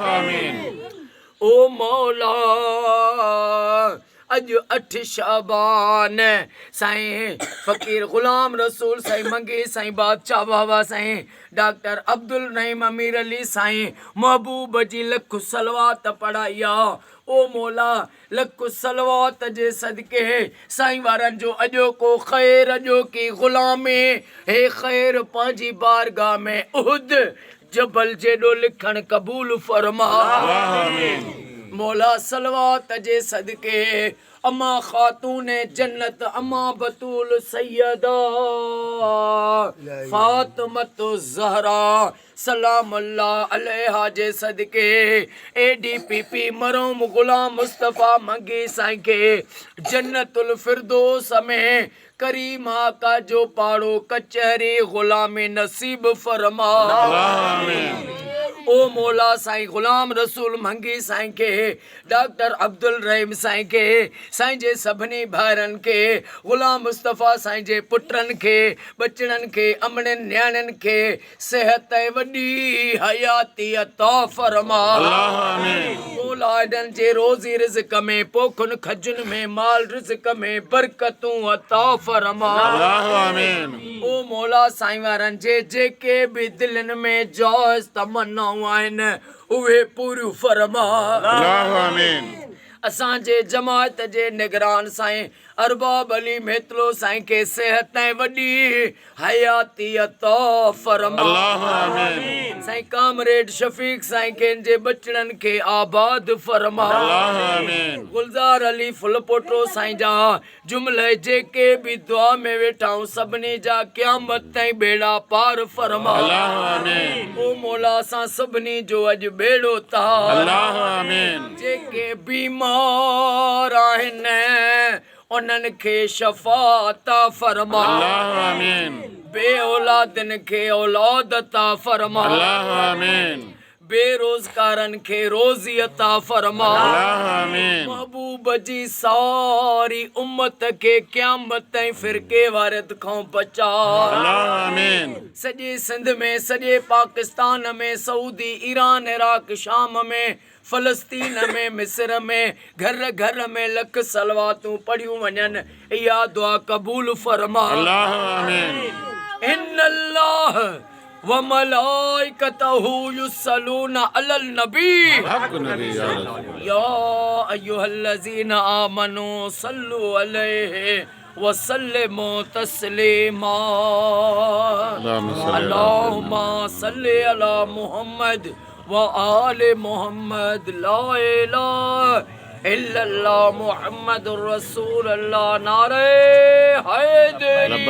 आमीन। ओ मौला अज 8 शाबान साईं फ़कीर ग़ुलाम रसूल साईं मंगी साईं बादशाह बाबा साईं डॉक्टर अब्दुल नईम अमीर अली साईं महबूब जी लख सलवात पढ़ाया। ओ मौला लख सलवात जे सदके साईं वारन जो अजो को ख़ैर अजो की ग़ुलामी हे ख़ैर पंहिंजी बारगाह में उहद जबल जेडो लिखण कबूल फरमा। मौला सलवात जे सदके अम्मा खातून जन्नत अम्मा बतूल सैयदा फातिमत ज़हरा सलाम अल्लाह अलैहा जे सदके ADPP मरहूम ग़ुलाम मुस्तफ़ा मंगी साईं के जन्नतुल फिरदौस में करीम आका जो पाड़ो कचहरी ग़ुलामी नसीब फरमा। ओ मौला साईं ग़ुलाम रसूल मंगी साईं के डॉक्टर अब्दुल रहीम साईं के साईं जे सभिनी भाइरनि के ग़ुलाम मुस्तफ़ा साईं जे पुटनि के बचड़नि के अमड़नि न्याणनि के सेहत वॾी हयाती अता फरमा। मौला इन्हनि जे रोज़ी रिज़्क़ में पोखुनि खजुनि में माल रिज़्क़ में बरकतूं अता फरमा। ओ मौला साईं वारनि जे जेके भी दिलनि में जाइज़ तमन्नाऊं आहिनि उहे पूरियूं फरमा। असांजे जमात जे निगरान साईं अरबाब अली मेतलो साईं के सेहत वॾी हयाती अता फरमा। साईं कामरेड शफीक साईं के जे बचड़नि के आबाद फरमा। गुलजार अली फुलपोटो साईं जा जुमले जेके भी दुआ में वेठाऊं सभिनी जा क़यामत ताईं बेड़ा पार फरमा। ओ मौला असां सभिनी जो अॼु बेड़ो तार। जेके बीमार आहिनि उन्हनि खे शफ़ा अता फरमा। बे औलादनि खे औलाद अता फरमा। बेरोज़गारनि खे रोज़ी अता फरमा। महबूब जी सारी उम्मत के क़यामत ताईं फ़िरके वारत खां बचा। सॼे सिंध में सॼे पाकिस्तान में सऊदी ईरान इराक शाम में फ़लस्तीन में मिस्र में घर घर में लख सलवातूं पढ़ियूं वञनि इहा दुआ क़बूल फरमा। इन्नल्लाह व मलाइकतहू युसल्लूना अलल नबी या अय्युहल्लज़ीना आमनू सल्लु अलैहि व सल्लिमू तस्लीमा। अल्लाहुम्मा सल्लि अला मुहम्मद व आले मुहम्मद ला इलाहा इल्लल्लाह मुहम्मदुर रसूलुल्लाह नारे हैदरी।